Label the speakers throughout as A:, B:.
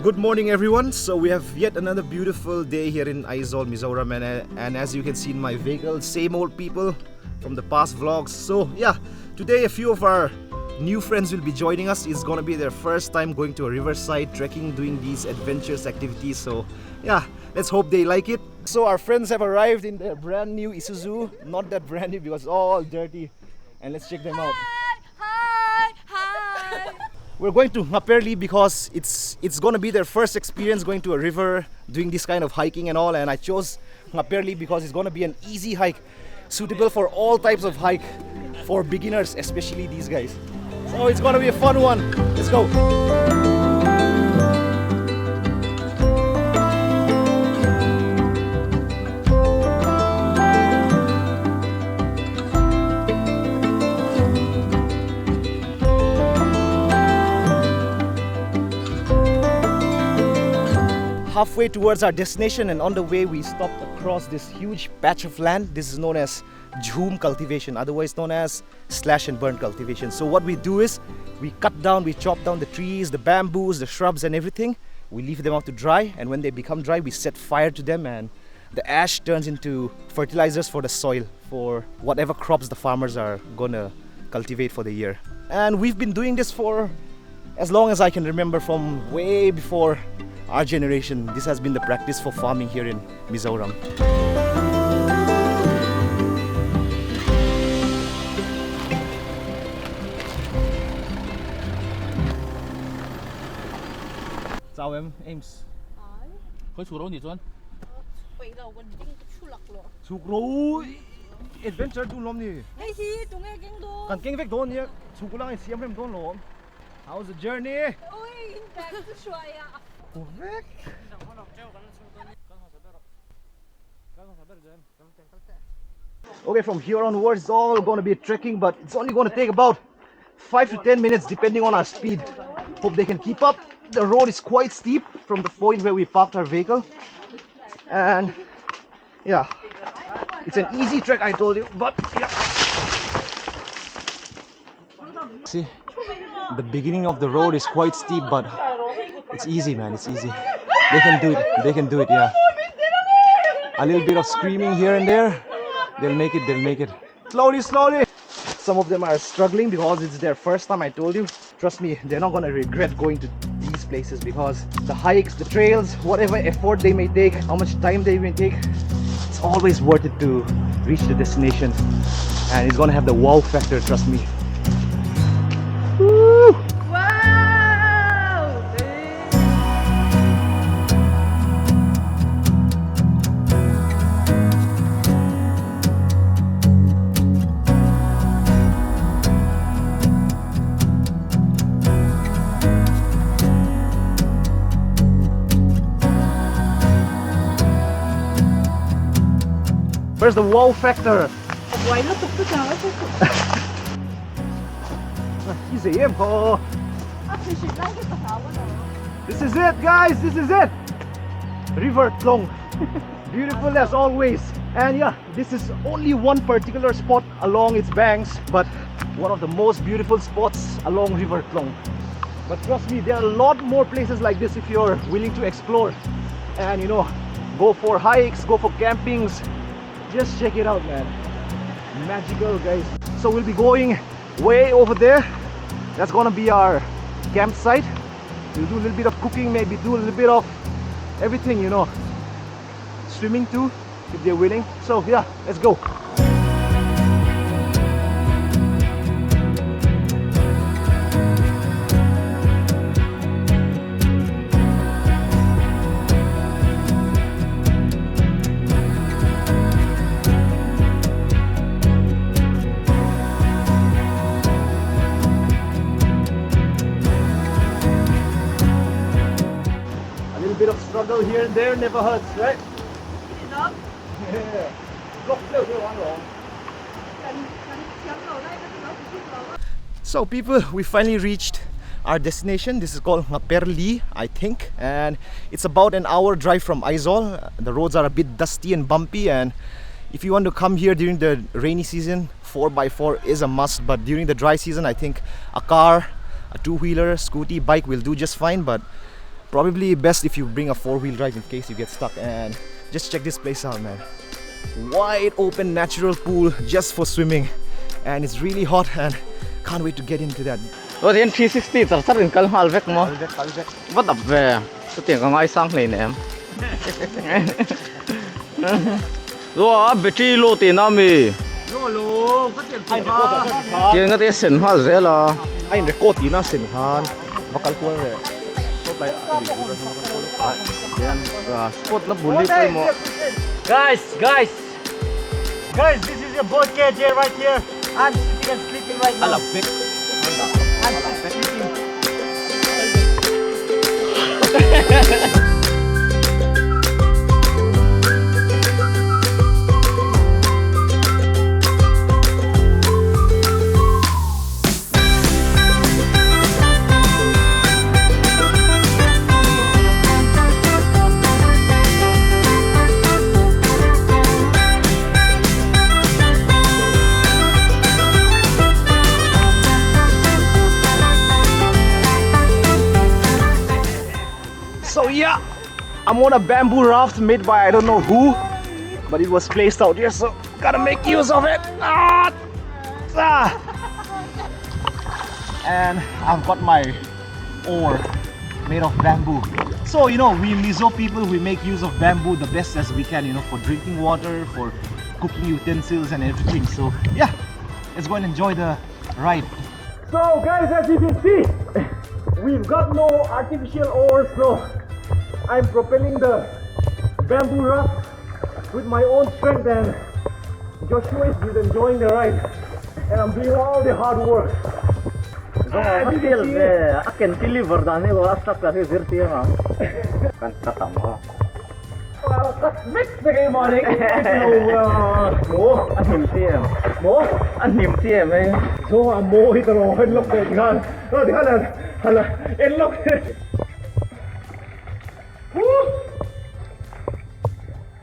A: Good morning everyone. So we have yet another beautiful day here in Aizawl, Mizoram, and as you can see in my vehicle, same old people from the past vlogs. So yeah, today a few of our new friends will be joining us. It's gonna be their first time going to a riverside trekking, doing these adventurous activities. So yeah, let's hope they like it. So our friends have arrived in their brand new Isuzu. Not that brand new because all dirty. And let's check them out.
B: Hi!
A: We're going to NGHAPER Li because it's gonna be their first experience going to a river, doing this kind of hiking and all. And I chose NGHAPER Li because it's gonna be an easy hike, suitable for all types of hike, for beginners, especially these guys. So it's gonna be a fun one. Let's go. Halfway towards our destination, and on the way we stopped across this huge patch of land. This is known as jhum cultivation, otherwise known as slash and burn cultivation. So what we do is we chop down the trees, the bamboos, the shrubs and everything. We leave them out to dry, and when they become dry we set fire to them, and the ash turns into fertilizers for the soil, for whatever crops the farmers are gonna cultivate for the year. And we've been doing this for as long as I can remember, from way before our generation. This has been the practice for farming here in Mizoram. Chào em, Ames. Có chuột đâu nhỉ Chuan?
B: Bây giờ vẫn đang chu lắc rồi.
A: Chuột rồi. Adventure tu lắm nhỉ?
B: Hey si, tung nghe kinh đô.
A: Cần kinh vết đốn nhỉ? Chuột lang ai xiêm em đốn lắm. How's the journey?
B: Ôi, back to Australia.
A: Correct. Okay, from here onwards it's all going to be trekking, but it's only going to take about 5 to 10 minutes depending on our speed. Hope they can keep up. The road is quite steep from the point where we parked our vehicle, and yeah, it's an easy trek, I told you, but yeah. See, the beginning of the road is quite steep, but it's easy, man, it's easy. They can do it, yeah. A little bit of screaming here and there, they'll make it. Slowly. Some of them are struggling because it's their first time, I told you. Trust me, they're not gonna regret going to these places, because the hikes, the trails, whatever effort they may take, how much time they may take, it's always worth it to reach the destination. And it's gonna have the wow factor, trust me. Woo! Where's the wow factor?
B: Why not the foot out?
A: This is it, guys, this is it! River Tlawng. Beautiful as always. And yeah, this is only one particular spot along its banks, but one of the most beautiful spots along River Tlawng. But trust me, there are a lot more places like this if you're willing to explore and, you know, go for hikes, go for campings. Just check it out, man. Magical, guys. So we'll be going way over there. That's gonna be our campsite. We'll do a little bit of cooking, maybe do a little bit of everything, you know. Swimming too, if they're willing. So yeah, let's go. Bit of struggle here and there never hurts, right?
B: Enough.
A: Yeah. So people, we finally reached our destination. This is called NGHAPER Li, I think, and it's about an hour drive from Aizawl. The roads are a bit dusty and bumpy, and if you want to come here during the rainy season, 4x4 is a must, but during the dry season I think a car, a two-wheeler, scooty, bike will do just fine. But Probably best if you bring a four-wheel drive in case you get stuck. And just check this place out, man. Wide open natural pool just for swimming, and it's really hot and can't wait to get into that.
C: Rồi thì 360 thật rất là căng hal vek mà. Vất đập về. Cái tiền có ngay sang này nè em. Rồi battery lô tiền nào mi.
A: Lô, có tiền
C: Tiền cái tiền sinh hoa dễ là.
A: Anh để cô tí nó xỉn hơn. Và cắn cuốn rồi.
C: Spot nó bùn đi quay mò.
A: Guys, this is your boat cage here, right here. I'm sitting and sleeping right now. I'm sleeping. So yeah, I'm on a bamboo raft made by I don't know who, but it was placed out here, so gotta make use of it. And I've got my oar made of bamboo. So you know, we Mizo people, we make use of bamboo the best as we can, you know, for drinking water, for cooking utensils and everything. So yeah, let's go and enjoy the ride. So guys, as you can see, we've got no artificial oars, so I'm propelling the bamboo raft with my own strength, and Joshua is enjoying the ride, and I'm doing all the hard work.
C: I can deliver that. I will stop that here. Kan katam ha.
A: Mix the game on it.
C: Anh niệm tiền ấy.
A: So I'm more hit or head look at gun. Oh, the hala, and look.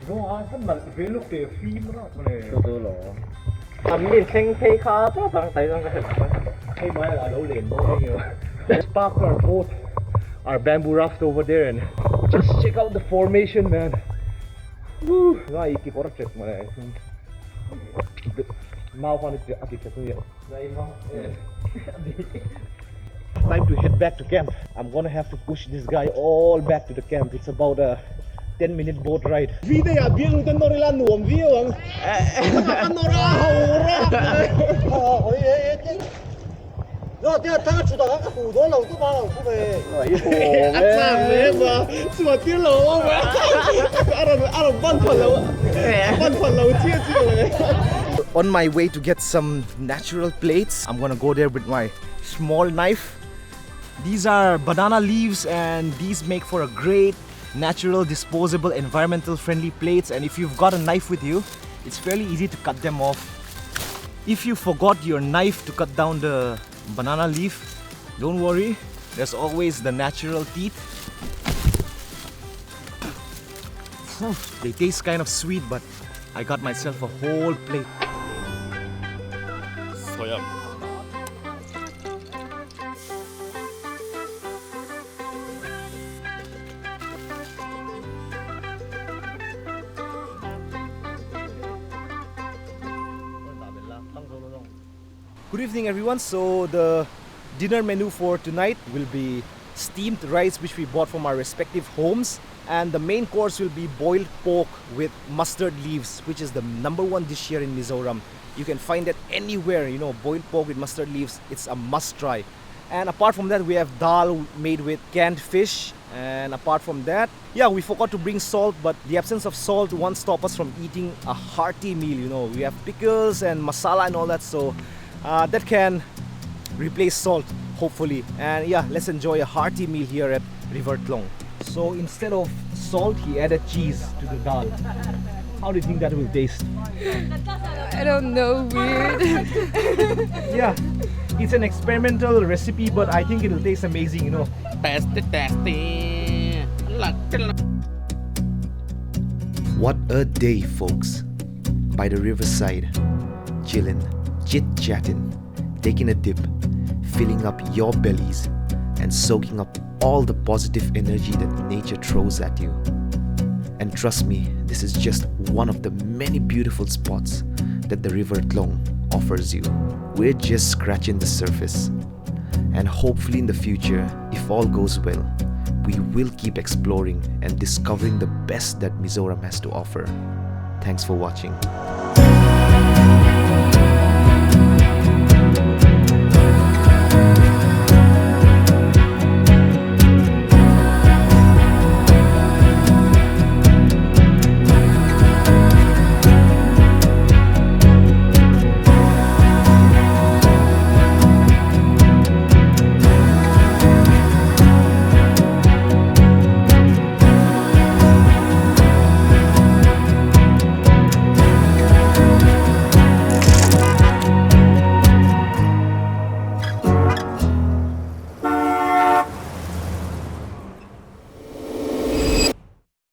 A: So I'm not very look the film này.
C: Tôi lỗ. Thầm nhìn khen thấy khó quá bằng tay bằng cái.
A: Hey, my, I don't lean Let's park our boat, our bamboo raft over there, and just check out the formation, man. Woo! No, you keep on check, man. Time to head back to camp. I'm gonna have to push this guy all back to the camp. It's about a 10-minute boat ride. Video biếng tên nó đi là nuông view không? Nó ra hầu ra. Rồi tiếc thằng chủ tàu cái hủ đó lẩu tôi ba lẩu tôi về. Ăn làm đấy mà, sửa tiếng lẩu không ạ? Ăn bắn phần lẩu chia này. On my way to get some natural plates, I'm gonna go there with my small knife. These are banana leaves, and these make for a great natural, disposable, environmental friendly plates. And if you've got a knife with you, it's fairly easy to cut them off. If you forgot your knife to cut down the banana leaf, don't worry, there's always the natural teeth. They taste kind of sweet, but I got myself a whole plate. Soya. Good evening everyone. So the dinner menu for tonight will be steamed rice which we bought from our respective homes, and the main course will be boiled pork with mustard leaves, which is the #1 dish here in Mizoram. You can find it anywhere, you know, boiled pork with mustard leaves, it's a must try. And apart from that, we have dal made with canned fish. And apart from that, yeah, we forgot to bring salt, but the absence of salt won't stop us from eating a hearty meal, you know. We have pickles and masala and all that, so that can replace salt, hopefully. And yeah, let's enjoy a hearty meal here at River Tlawng. So instead of salt, he added cheese to the dal. How do you think that will taste?
B: I don't know, weird.
A: Yeah, it's an experimental recipe, but I think it'll taste amazing, you know. What a day, folks. By the riverside, chillin', chit-chatting, taking a dip, filling up your bellies.
D: and soaking up all the positive energy that nature throws at you. And trust me, this is just one of the many beautiful spots that the river Tlawng offers you. We're just scratching the surface. And hopefully in the future, if all goes well, we will keep exploring and discovering the best that Mizoram has to offer. Thanks for watching.